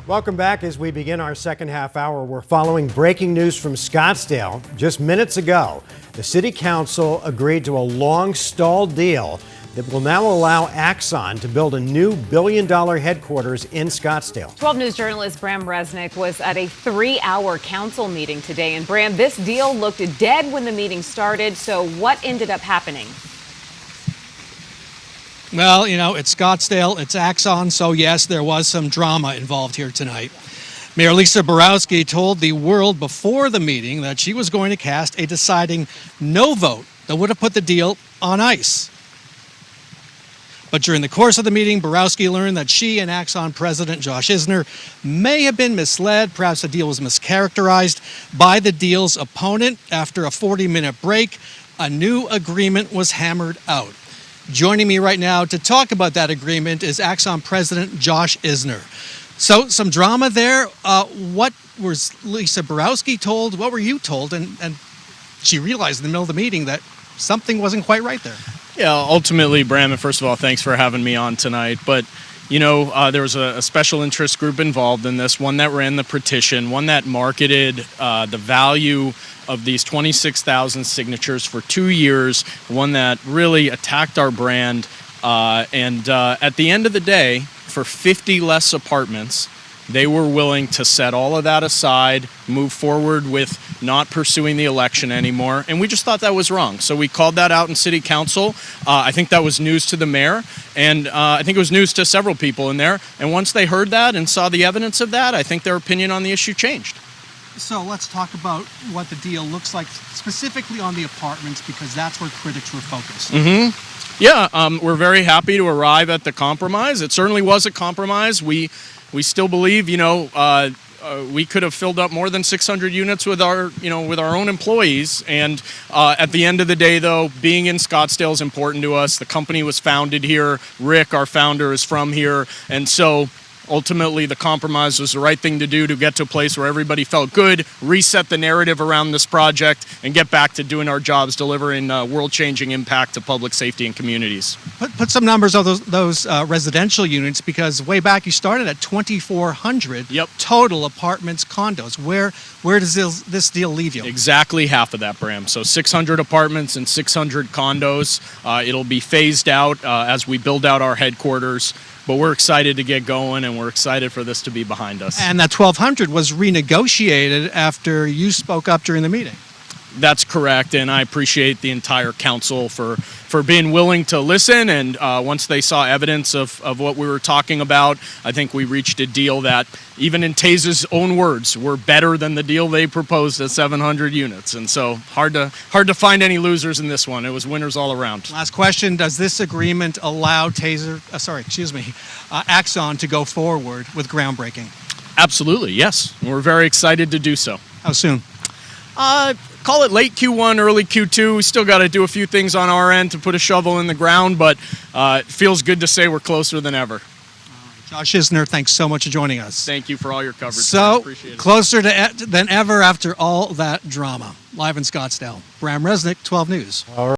Welcome back. As we begin our second half hour, we're following breaking news from Scottsdale. Just minutes ago, the city council agreed to a long-stalled deal that will now allow Axon to build a new billion-dollar headquarters in Scottsdale. 12 News journalist Bram Resnick was at a 3-hour council meeting today. And Bram, this deal looked dead when the meeting started. So what ended up happening? Well, you know, it's Scottsdale, it's Axon, so yes, there was some drama involved here tonight. Mayor Lisa Borowski told the world before the meeting that she was going to cast a deciding no vote that would have put the deal on ice. But during the course of the meeting, Borowski learned that she and Axon President Josh Isner may have been misled. Perhaps the deal was mischaracterized by the deal's opponent. After a 40-minute break, a new agreement was hammered out. Joining me right now to talk about that agreement is Axon President Josh Isner. So, some drama there. What was Lisa Borowski told? What were you told? And she realized in the middle of the meeting that something wasn't quite right there. Yeah, ultimately, Bram, and first of all, thanks for having me on tonight. But, you know, there was a special interest group involved in this, one that ran the petition, one that marketed the value of these 26,000 signatures for 2 years, one that really attacked our brand. And at the end of the day, for 50 less apartments, they were willing to set all of that aside, move forward with not pursuing the election anymore, and we just thought that was wrong. So we called that out in City Council. I think that was news to the mayor, and I think it was news to several people in there. And once they heard that and saw the evidence of that, I think their opinion on the issue changed. So let's talk about what the deal looks like, specifically on the apartments, because that's where critics were focused. Yeah, we're very happy to arrive at the compromise. It certainly was a compromise. We still believe, you know, we could have filled up more than 600 units with our own employees. And at the end of the day, though, being in Scottsdale is important to us. The company was founded here. Rick, our founder, is from here. And so ultimately, the compromise was the right thing to do to get to a place where everybody felt good, reset the narrative around this project, and get back to doing our jobs, delivering world-changing impact to public safety and communities. Put some numbers on those residential units, because way back you started at 2,400 total apartments, condos. Where does this deal leave you? Exactly half of that, Bram. So 600 apartments and 600 condos. It'll be phased out as we build out our headquarters. But we're excited to get going, and we're excited for this to be behind us. And that 1,200 was renegotiated after you spoke up during the meeting. That's correct, and I appreciate the entire council for being willing to listen. And once they saw evidence of what we were talking about, I think we reached a deal that, even in Taze's own words, were better than the deal they proposed at 700 units. And so hard to find any losers in this one. It was winners all around. Last question: does this agreement allow Axon to go forward with groundbreaking? Absolutely, yes. We're very excited to do so. How soon? Call it late Q1, early Q2. We still got to do a few things on our end to put a shovel in the ground, but it feels good to say we're closer than ever. Josh Isner, thanks so much for joining us. Thank you for all your coverage. So, closer than ever after all that drama. Live in Scottsdale. Bram Resnick, 12 News. All right.